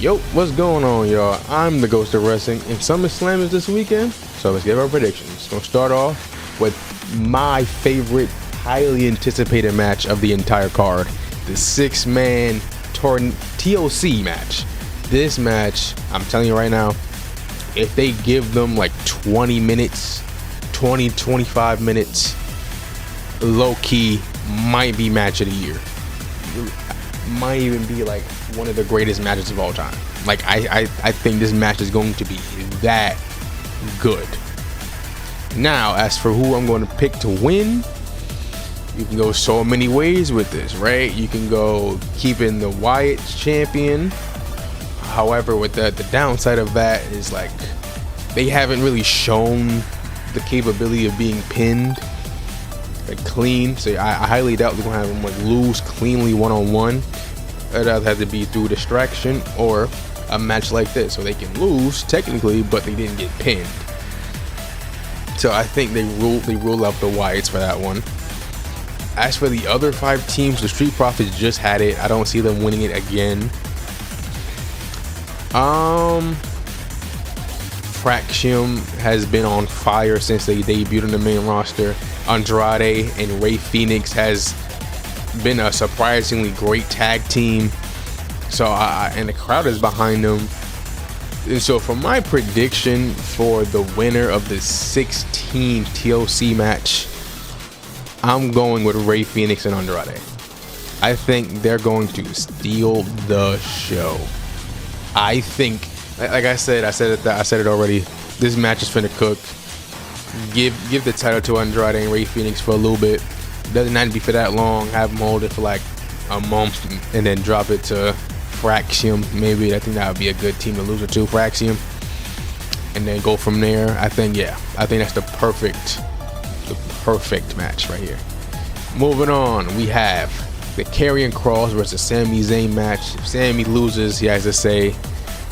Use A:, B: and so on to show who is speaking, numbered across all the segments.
A: Yo, what's going on, y'all? I'm the Ghost of Wrestling, and SummerSlam is this weekend, so let's give our predictions. Gonna start off with my favorite, highly anticipated match of the entire card, the six-man TLC match. This match, I'm telling you right now, if they give them like 20 minutes, 25 minutes, low-key, might be match of the year. Might even be like one of the greatest matches of all time. Like I think this match is going to be that good. Now, as for who I'm going to pick to win, you can go so many ways with this, right? You can go keeping the Wyatt's champion. However, with the downside of that is like they haven't really shown the capability of being pinned like clean, so I highly doubt they're gonna have him like lose cleanly one-on-one. It'd either have to be through distraction or a match like this, so they can lose technically, but they didn't get pinned. So I think they rule out the Wyatts for that one. As for the other 5 teams, the Street Profits just had it. I don't see them winning it again. Fraxium has been on fire since they debuted on the main roster. Andrade and Rey Fenix has been a surprisingly great tag team. So and the crowd is behind them. And so for my prediction for the winner of the 16 TLC match, I'm going with Rey Fenix and Andrade. I think they're going to steal the show. I think, like I said it already. This match is finna cook. Give the title to Andrade and Rey Fenix for a little bit. Doesn't have to be for that long. Have them hold it for like a month and then drop it to Fraxium. Maybe I think that would be a good team to lose it to, Fraxium, and then go from there. I think that's the perfect match right here. Moving on, we have the Karrion Kross versus Sami Zayn match. If Sami loses, he has to say,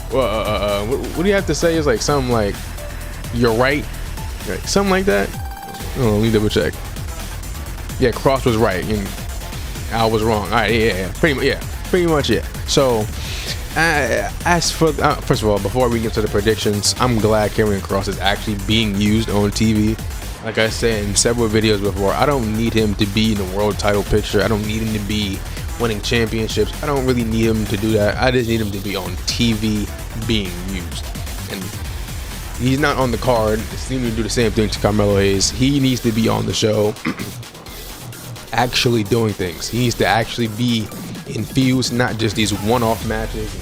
A: what do you have to say? Is like something like, "You're right," like, something like that. Oh, let me double check. Yeah, Kross was right and I was wrong. All right, yeah, pretty much. So, as for first of all, before we get to the predictions, I'm glad Karrion Kross is actually being used on TV. Like I said in several videos before, I don't need him to be in the world title picture. I don't need him to be winning championships. I don't really need him to do that. I just need him to be on TV being used. And he's not on the card. They seem to do the same thing to Carmelo Hayes. He needs to be on the show actually doing things. He needs to actually be infused, not just these one-off matches.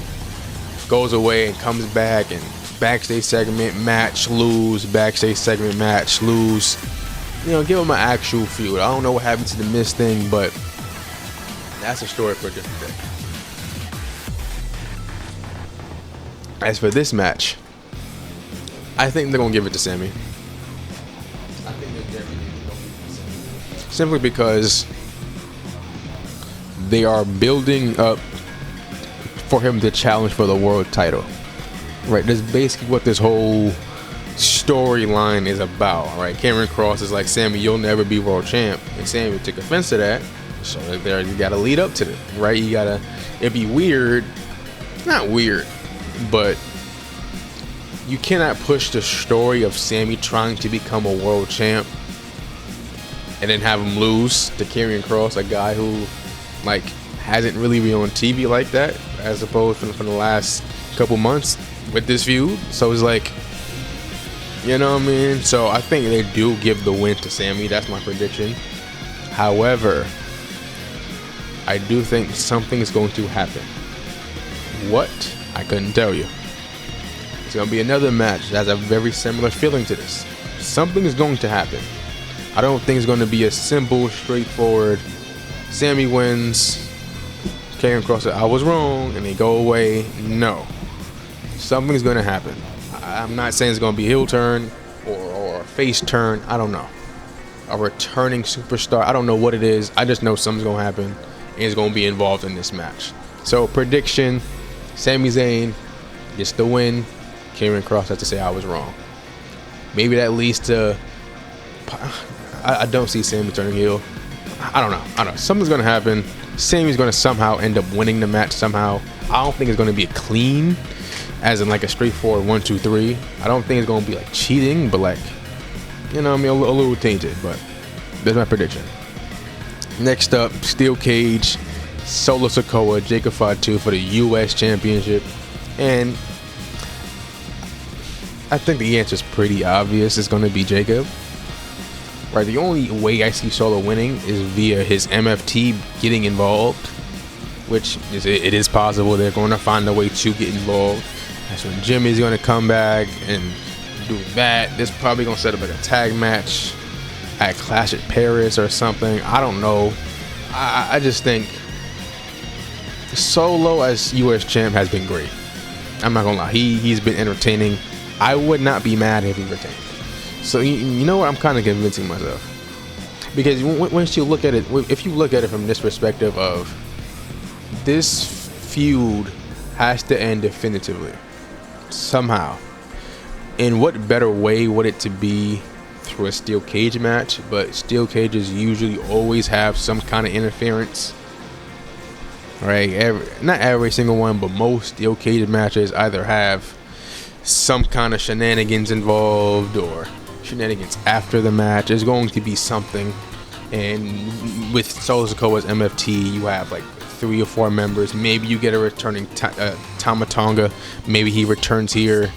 A: Goes away and comes back and backstage segment, match, lose, backstage segment, match, lose. You know, give him an actual feud. I don't know what happened to the Miz thing, but that's a story for a different day. As for this match, I think they're gonna give it to Sami. Simply because they are building up for him to challenge for the world title. Right, that's basically what this whole storyline is about. Right, Karrion Kross is like, "Sami, you'll never be world champ," and Sami took offense to that. So there, you gotta lead up to it, right? It'd be weird, not weird, but you cannot push the story of Sami trying to become a world champ and then have him lose to Karrion Kross, a guy who like hasn't really been on TV like that, as opposed from the last couple months with this feud. So it's like, you know what I mean? So I think they do give the win to Sami. That's my prediction. However, I do think something is going to happen. What? I couldn't tell you. It's going to be another match that has a very similar feeling to this. Something is going to happen. I don't think it's going to be a simple, straightforward, Sami wins, Karrion Kross said, "I was wrong," and they go away. No. Something's going to happen. I'm not saying it's going to be a heel turn or a face turn. I don't know. A returning superstar. I don't know what it is. I just know something's going to happen and is going to be involved in this match. So, prediction, Sami Zayn gets the win. Karrion Kross has to say I was wrong. Maybe that leads to... I don't see Sami turning heel. I don't know. Something's going to happen. Sami's going to somehow end up winning the match somehow. I don't think it's going to be a clean, as in like a straightforward 1, 2, 3. I don't think it's going to be like cheating, but like, you know what I mean, a little tainted. But that's my prediction. Next up, steel cage, Solo Sikoa, Jacob Fatu for the U.S. Championship. And I think the answer is pretty obvious. It's going to be Jacob. Right, the only way I see Solo winning is via his MFT getting involved, which it is possible. They're going to find a way to get involved. That's when Jimmy's going to come back and do that. This probably going to set up like a tag match at Clash at Paris or something. I don't know. I just think Solo as U.S. champ has been great. I'm not gonna lie. He's been entertaining. I would not be mad if he retained. So you know what? I'm kind of convincing myself, because once you look at it, if you look at it from this perspective of this feud has to end definitively somehow. In what better way would it to be through a steel cage match? But steel cages usually always have some kind of interference, right? Not every single one, but most steel cage matches either have some kind of shenanigans involved or shenanigans after the match. There's going to be something. And with Solo Sikoa's MFT, you have like 3 or 4 members. Maybe you get a returning Tama Tonga. Maybe he returns here,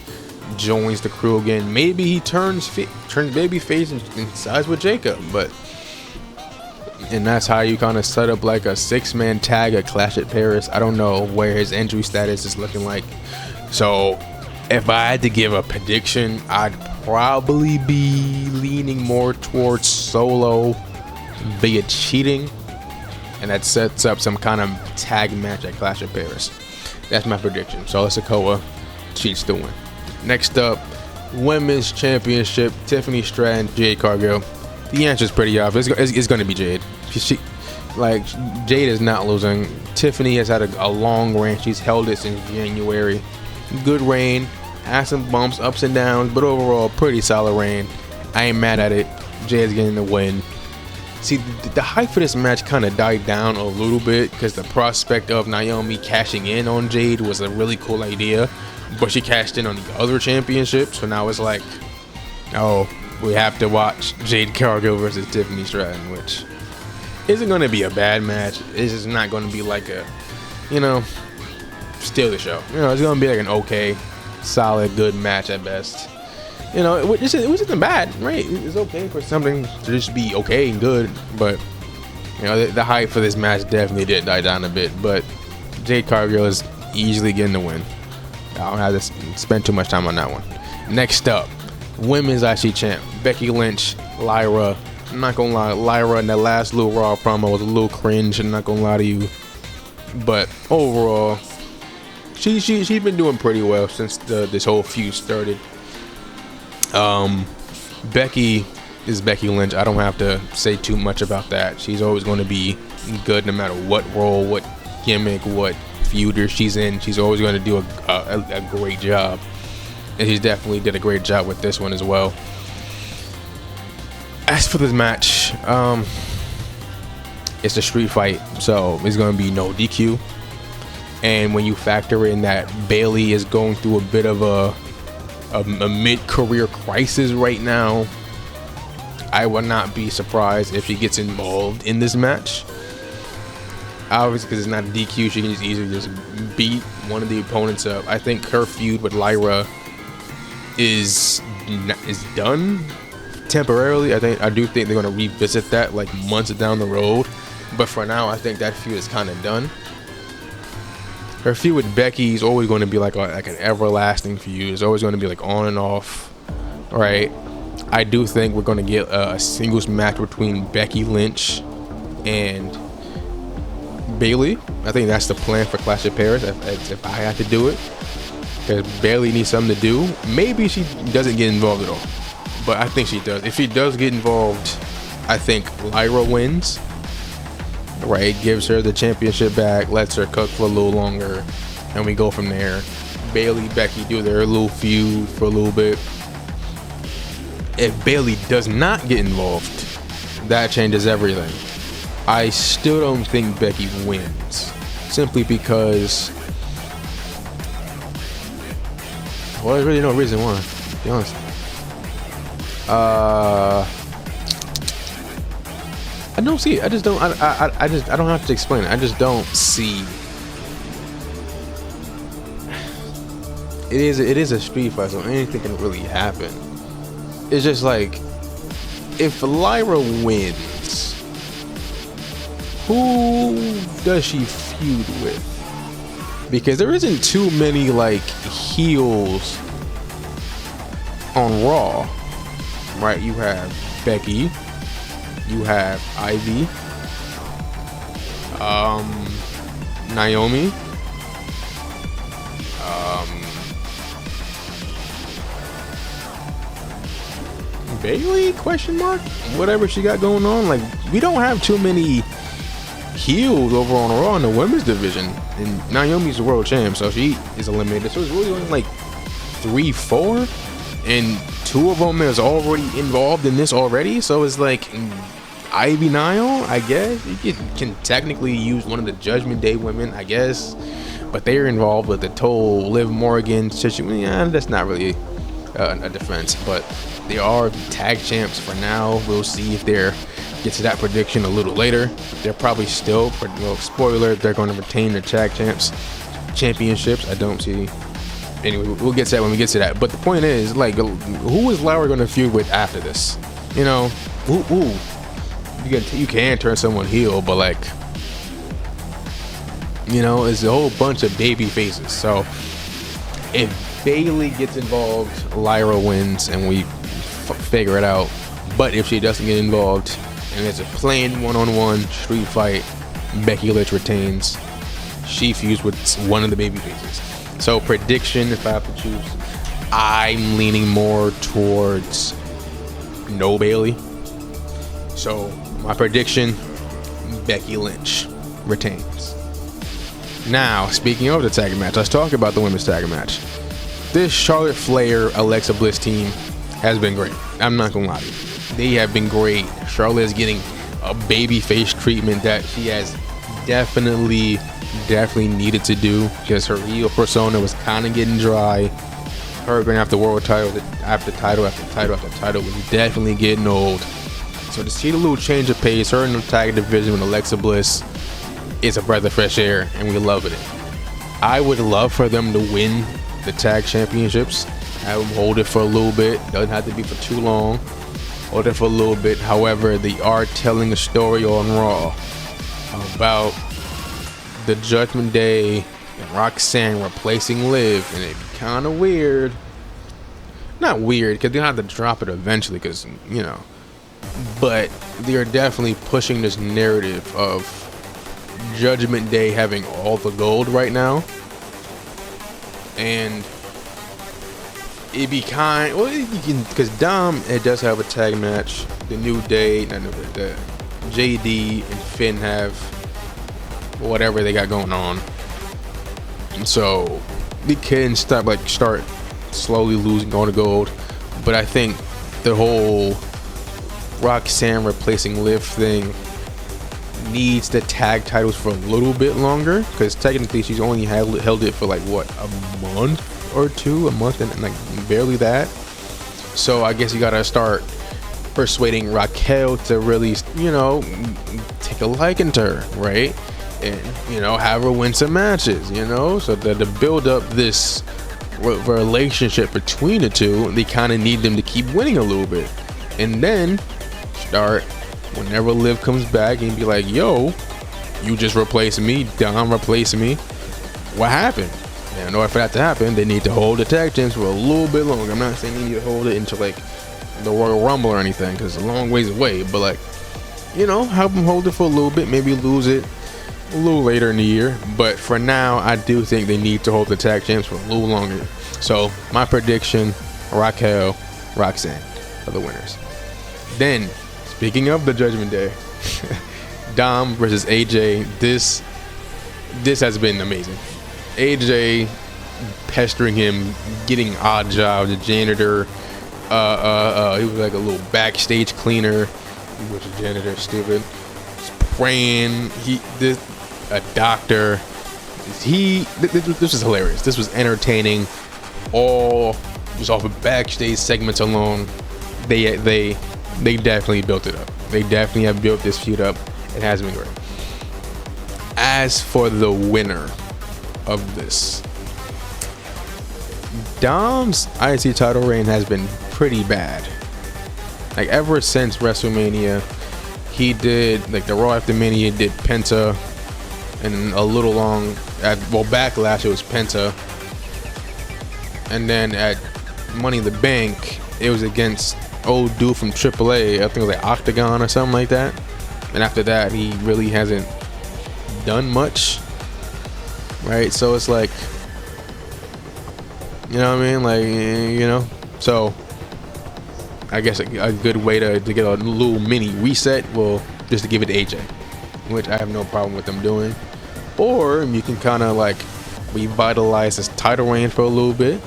A: joins the crew again. Maybe he turns babyface and sides with Jacob. And that's how you kind of set up like a 6-man tag at Clash at Paris. I don't know where his injury status is looking like. So if I had to give a prediction, I'd probably be leaning more towards Solo via cheating, and that sets up some kind of tag match at Clash of Paris. That's my prediction. Solo Sikoa cheats to win. Next up, Women's Championship, Tiffany Stratton, Jade Cargill. The answer is pretty obvious. It's going to be Jade. Jade is not losing. Tiffany has had a long reign. She's held it since January. Good reign. Has some bumps, ups and downs, but overall, pretty solid reign. I ain't mad at it. Jade's getting the win. See, the hype for this match kind of died down a little bit because the prospect of Naomi cashing in on Jade was a really cool idea, but she cashed in on the other championship, so now it's like, oh, we have to watch Jade Cargill versus Tiffany Stratton, which isn't going to be a bad match. It's just not going to be like a, steal the show. It's going to be like an okay, solid, good match at best. It wasn't bad, right? It's okay for something to just be okay and good, but the hype for this match definitely did die down a bit. But Jade Cargill is easily getting the win. I don't have to spend too much time on that one. Next up, Women's IC champ Becky Lynch, Lyra. I'm not gonna lie, Lyra in that last little Raw promo was a little cringe. I'm not gonna lie to you, but overall, she's been doing pretty well since this whole feud started. Becky is Becky Lynch. I don't have to say too much about that. She's always going to be good no matter what role, what gimmick, what feuder she's in. She's always going to do a great job, and she's definitely did a great job with this one as well. As for this match, it's a street fight, so it's going to be no DQ. And when you factor in that Bayley is going through a bit of a mid-career crisis right now, I would not be surprised if she gets involved in this match. Obviously, because it's not a DQ, she can just easily just beat one of the opponents up. I think her feud with Lyra is done temporarily. I do think they're going to revisit that like months down the road, but for now, I think that feud is kind of done. Her feud with Becky is always going to be like an everlasting feud. It's always going to be like on and off, right? I do think we're going to get a singles match between Becky Lynch and Bayley. I think that's the plan for Clash of Paris if I had to do it, because Bayley needs something to do. Maybe she doesn't get involved at all, but I think she does. If she does get involved, I think Lyra wins. Right, gives her the championship back, lets her cook for a little longer, and we go from there. Bayley, Becky do their little feud for a little bit. If Bayley does not get involved, that changes everything. I still don't think Becky wins, simply because Well, there's really no reason why, to be honest. I don't see it. I just don't. I don't have to explain it. I just don't see. It is a street fight, so anything can really happen. It's just like, if Lyra wins, who does she feud with? Because there isn't too many like heels on Raw, right? You have Becky, you have Ivy, Naomi, Bailey, question mark, whatever she got going on. Like, we don't have too many heels over on Raw in the women's division, and Naomi's the world champ, so she is eliminated. So it's really only like 3-4, and 2 of them is already involved in this already. So it's like Ivy, Niall, I guess you can technically use one of the Judgment Day women, I guess, but they're involved with the total Liv Morgan situation. Yeah, that's not really a defense, but they are tag champs for now. We'll see if they're get to that prediction a little later. They're probably still, well, spoiler, they're going to retain their tag championships. I don't see. Anyway, we'll get to that when we get to that. But the point is, like, who is Lauer going to feud with after this? You know, you can turn someone heel, but like, you know, it's a whole bunch of baby faces. So if Bailey gets involved, Lyra wins, and we figure it out. But if she doesn't get involved and it's a plain one-on-one street fight, Becky Lynch retains. She fused with one of the baby faces. So prediction, if I have to choose, I'm leaning more towards no Bailey. So my prediction, Becky Lynch retains. Now, speaking of the tag match, let's talk about the women's tag match. This Charlotte Flair, Alexa Bliss team has been great. I'm not gonna lie to you. They have been great. Charlotte is getting a babyface treatment that she has definitely needed to do, because her heel persona was kind of getting dry. Her going after world title after title was definitely getting old. So to see the little change of pace, her in the tag division with Alexa Bliss, is a breath of fresh air, and we love it. I would love for them to win the tag championships, have them hold it for a little bit. Doesn't have to be for too long. Hold it for a little bit. However, they are telling a story on Raw about the Judgment Day and Roxanne replacing Liv, and it'd be kind of weird. Not weird, because they'll have to drop it eventually, because, you know, but they're definitely pushing this narrative of Judgment Day having all the gold right now, and it'd be kind. Well, you can, because Dom, it does have a tag match. The New Day, the JD and Finn have whatever they got going on, and so they can start slowly losing all the gold. But I think the whole Roxanne replacing Liv thing needs the tag titles for a little bit longer, because technically she's only held it for like what, a month or two, and like barely that. So I guess you gotta start persuading Raquel to really, you know, take a liking to her, right? And, you know, have her win some matches, you know, so that to build up this relationship between the two, they kind of need them to keep winning a little bit, and then start whenever Liv comes back and be like, yo, you just replaced me, Dom replaced me, what happened? And in order for that to happen, they need to hold the tag teams for a little bit longer. I'm not saying they need to hold it into like the Royal Rumble or anything, because it's a long ways away, but like, you know, help them hold it for a little bit, maybe lose it a little later in the year. But for now, I do think they need to hold the tag champs for a little longer. So my prediction, Raquel, Roxanne are the winners. Then, speaking of the Judgment Day, Dom versus AJ. This has been amazing. AJ pestering him, getting odd jobs, the janitor. He was like a little backstage cleaner. He was a janitor, stupid. Spraying. A doctor. This was hilarious. This was entertaining. all just off of backstage segments alone, they definitely built it up. They definitely have built this feud up. It has been great. As for the winner of this, Dom's IC title reign has been pretty bad. Like ever since WrestleMania, he did like the Raw after Mania did Penta, and a little long at Backlash it was Penta, and then at Money in the Bank it was against old dude from AAA. I think it was like Octagon or something like that. And after that, he really hasn't done much, right? So it's like, you know what I mean? Like, you know, so I guess a good way to get a little mini reset, well, just to give it to AJ, which I have no problem with them doing. Or you can kind of like revitalize his title reign for a little bit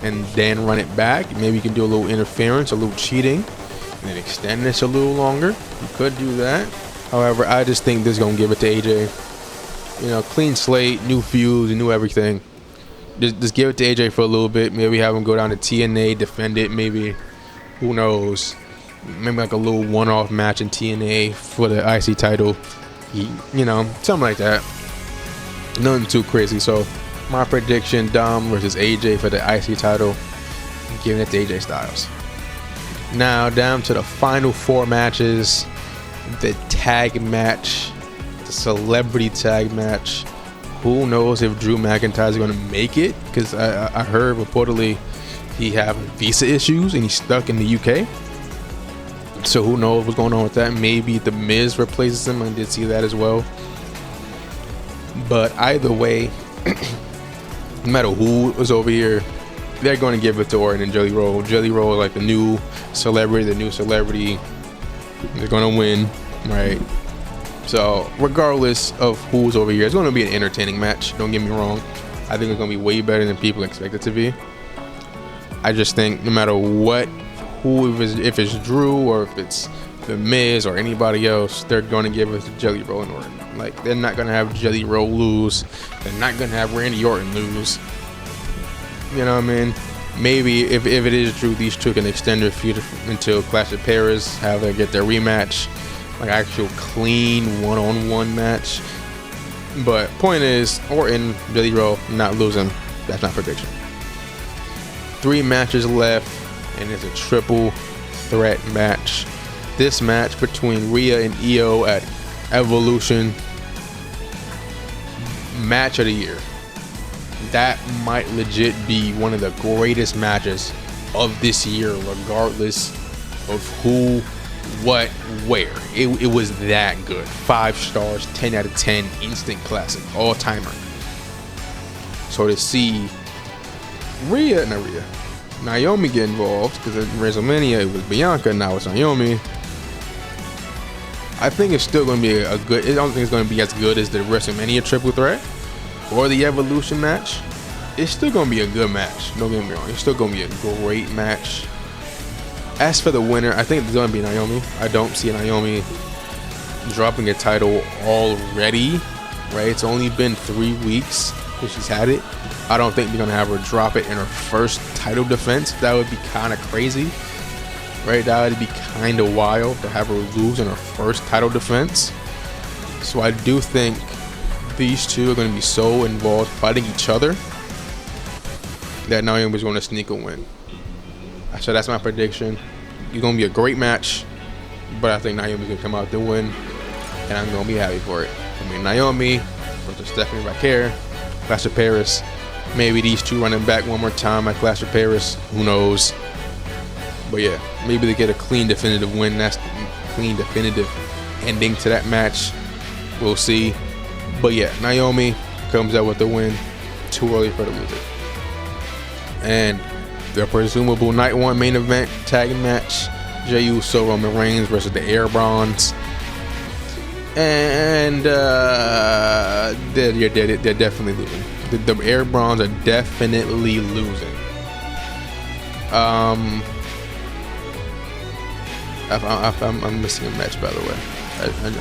A: and then run it back. Maybe you can do a little interference, a little cheating, and then extend this a little longer. You could do that. However, I just think this is going to give it to AJ. You know, clean slate, new feuds, new everything. Just give it to AJ for a little bit. Maybe have him go down to TNA, defend it. Maybe, who knows? Maybe like a little one-off match in TNA for the IC title. You know, something like that. Nothing too crazy. So, my prediction, Dom versus AJ for the IC title. I'm giving it to AJ Styles. Now, down to the final 4 matches. The tag match. The celebrity tag match. Who knows if Drew McIntyre is going to make it? Because I heard reportedly he have visa issues and he's stuck in the UK. So who knows what's going on with that? Maybe The Miz replaces him. I did see that as well. But either way, no matter who is over here, they're going to give it to Orton and Jelly Roll. Jelly Roll is like the new celebrity. They're going to win, right? So regardless of who's over here, it's going to be an entertaining match. Don't get me wrong. I think it's going to be way better than people expect it to be. I just think no matter what, if it's Drew or if it's The Miz or anybody else, they're going to give it to Jelly Roll and Orton. Like, they're not going to have Jelly Roll lose. They're not going to have Randy Orton lose. You know what I mean? Maybe if it is Drew, these two can extend their feud until Clash of Paris, have them get their rematch. Like actual clean one-on-one match. But point is, Orton, Jelly Roll, not losing. That's my prediction. 3 matches left, and it's a triple threat match. This match between Rhea and Io at Evolution, match of the year. That might legit be one of the greatest matches of this year, regardless of who, what, where. It was that good. 5 stars, 10 out of 10, instant classic, all timer. So to see Naomi get involved, because at WrestleMania it was Bianca, now it's Naomi. I think it's still going to be a good. I don't think it's going to be as good as the WrestleMania triple threat or the Evolution match. It's still going to be a good match. Don't get me wrong. It's still going to be a great match. As for the winner, I think it's going to be Naomi. I don't see Naomi dropping a title already. Right? It's only been 3 weeks that she's had it. I don't think they're going to have her drop it in her first title defense. That would be kind of crazy. Right? That would be kind of wild to have her lose in her first title defense. So I do think these two are going to be so involved fighting each other that Naomi's going to sneak a win. So that's my prediction. It's going to be a great match, but I think Naomi's going to come out to win, and I'm going to be happy for it. I mean, Naomi versus Stephanie Vaquer, Clash of Paris. Maybe these two running back one more time at Clash of Paris. Who knows? But yeah, maybe they get a clean, definitive win. That's the clean, definitive ending to that match. We'll see. But yeah, Naomi comes out with the win. Too early for the loser. And the presumable night 1 main event tag match: Jey Uso, Roman Reigns versus the Air Bronze. And they're definitely losing. The Air Bronze are definitely losing. I'm missing a match, by the way.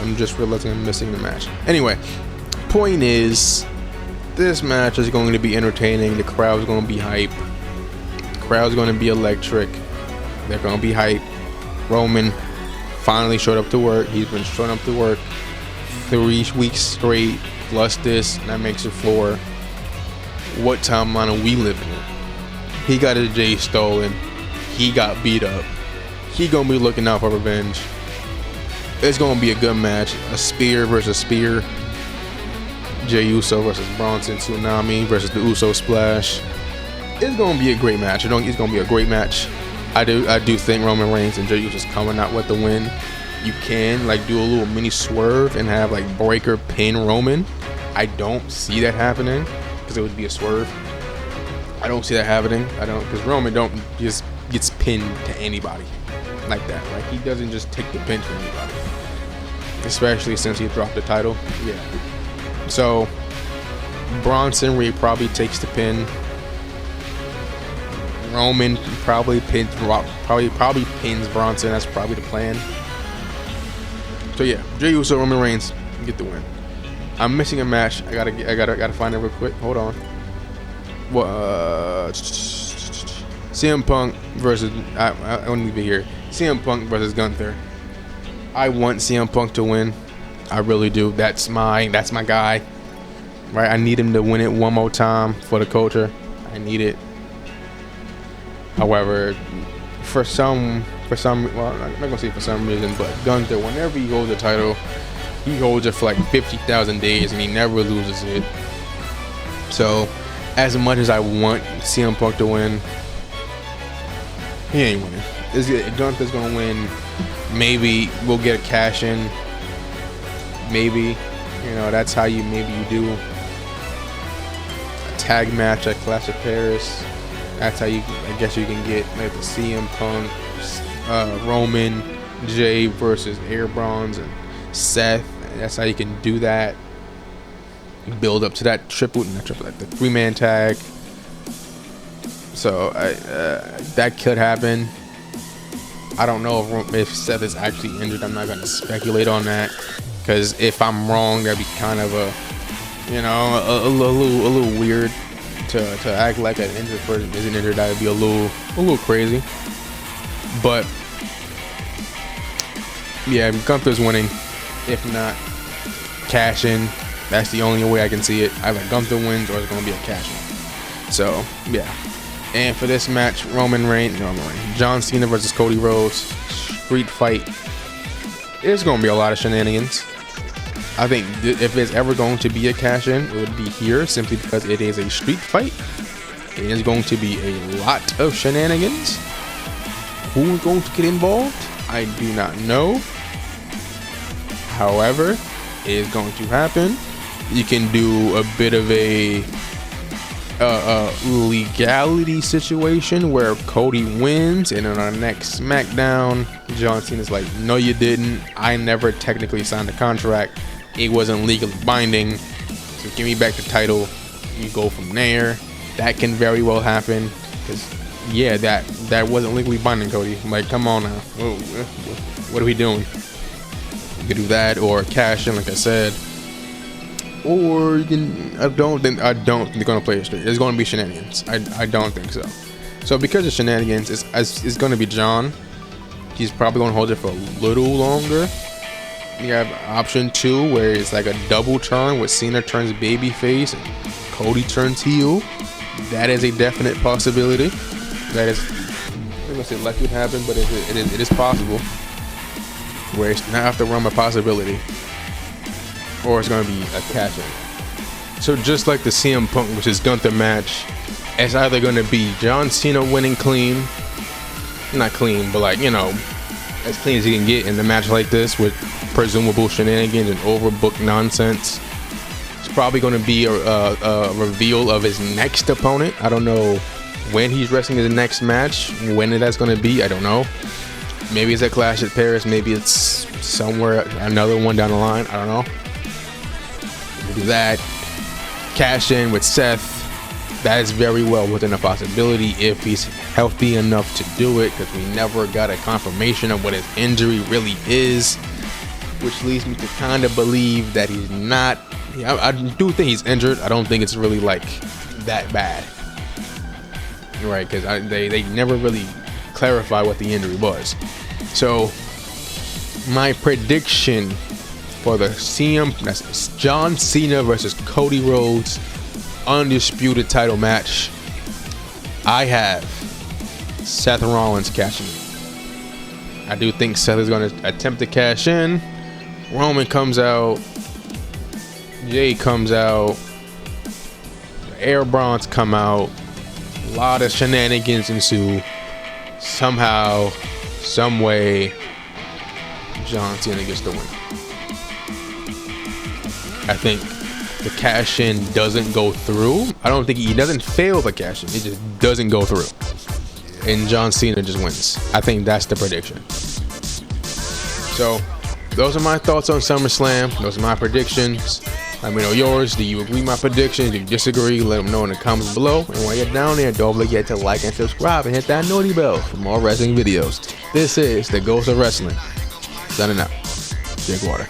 A: I'm just realizing I'm missing the match. Anyway, point is, This match is going to be entertaining. The crowd's going to be hype. The crowd's going to be electric. They're going to be hype. Roman finally showed up to work. He's been showing up to work 3 weeks straight, plus this. That makes it 4. What timeline are we living in? He got his J stolen. He got beat up. He gonna be looking out for revenge. It's gonna be a good match. A spear versus spear. Jey Uso versus Bronson Tsunami versus the Uso Splash. It's gonna be a great match. It's gonna be a great match. I do think Roman Reigns and Jey Uso's coming out with the win. You can like do a little mini swerve and have like Breaker pin Roman. I don't see that happening because it would be a swerve. I don't see that happening. I don't, because Roman don't just gets pinned to anybody like that. Like he doesn't just take the pin for anybody, especially since he dropped the title. Yeah. So Bronson probably takes the pin. Roman probably pins Bronson. That's probably the plan. So yeah, Jey Uso, Roman Reigns get the win. I'm missing a match. I gotta find it real quick. Hold on. CM Punk versus I won't leave it here. CM Punk versus Gunther. I want CM Punk to win. I really do. That's my guy. Right? I need him to win it one more time for the culture. I need it. However, for some well, I'm not gonna say for some reason, but Gunther, whenever he holds the title, he holds it for like 50,000 days and he never loses it. So, as much as I want CM Punk to win, he ain't winning. Gunther's gonna win. Maybe we'll get a cash in. Maybe, that's how you do a tag match at Clash of Paris. That's how I guess you can get like the CM Punk, Roman, Jay versus Air Bronze and Seth. That's how you can do that. Build up to that like the 3-man tag. So that could happen. I don't know if Seth is actually injured. I'm not gonna speculate on that, because if I'm wrong, that'd be kind of a little weird to act like an injured person isn't injured. That would be a little crazy. But yeah, Gunther's winning. If not, cash in. That's the only way I can see it. Either Gunther wins or it's going to be a cash in. So, yeah. And for this match, John Cena versus Cody Rhodes. Street fight. There's going to be a lot of shenanigans. I think if there's ever going to be a cash in, it would be here, simply because it is a street fight. It is going to be a lot of shenanigans. Who's going to get involved? I do not know. However, it is going to happen. You can do a bit of a legality situation where Cody wins, and on our next SmackDown, John Cena's like, no, you didn't. I never technically signed the contract. It wasn't legally binding. So give me back the title. You go from there. That can very well happen, because yeah, that wasn't legally binding, Cody. I'm like, come on now. What are we doing? You can do that, or cash in, like I said. Or you can. I don't think they're gonna play it straight. There's gonna be shenanigans. I don't think so. So because of shenanigans, it's gonna be John. He's probably gonna hold it for a little longer. You have option 2, where it's like a double turn, where Cena turns babyface and Cody turns heel. That is a definite possibility. That is, I'm gonna say likely would happen, but it is possible. Where it's not after run a possibility, or it's gonna be a cash in. So just like the CM Punk versus Gunther match, it's either gonna be John Cena winning clean, not clean, but like, as clean as he can get in a match like this with presumable shenanigans and overbooked nonsense. It's probably going to be a reveal of his next opponent. I don't know when he's wrestling his next match, when that's going to be. I don't know. Maybe it's at Clash at Paris. Maybe it's somewhere, another one down the line. I don't know. We'll do that. Cash in with Seth. That is very well within a possibility if he's healthy enough to do it, because we never got a confirmation of what his injury really is, which leads me to kind of believe that he's not Yeah, I do think he's injured. I don't think it's really like that bad, right? Because they never really clarify what the injury was. So my prediction for the that's John Cena versus Cody Rhodes undisputed title match, I have Seth Rollins cashing in. I do think Seth is going to attempt to cash in. Roman comes out. Jay comes out. The Air Bronze come out. A lot of shenanigans ensue. Somehow, some way, John Cena gets the win. I think the cash in doesn't go through. I don't think he doesn't fail the cash in. It just doesn't go through. And John Cena just wins. I think that's the prediction. So, those are my thoughts on SummerSlam. Those are my predictions. Let me know yours. Do you agree with my predictions? Do you disagree? Let them know in the comments below. And while you're down there, don't forget to like and subscribe and hit that naughty bell for more wrestling videos. This is the Ghost of Wrestling. Signing out. Jake Water.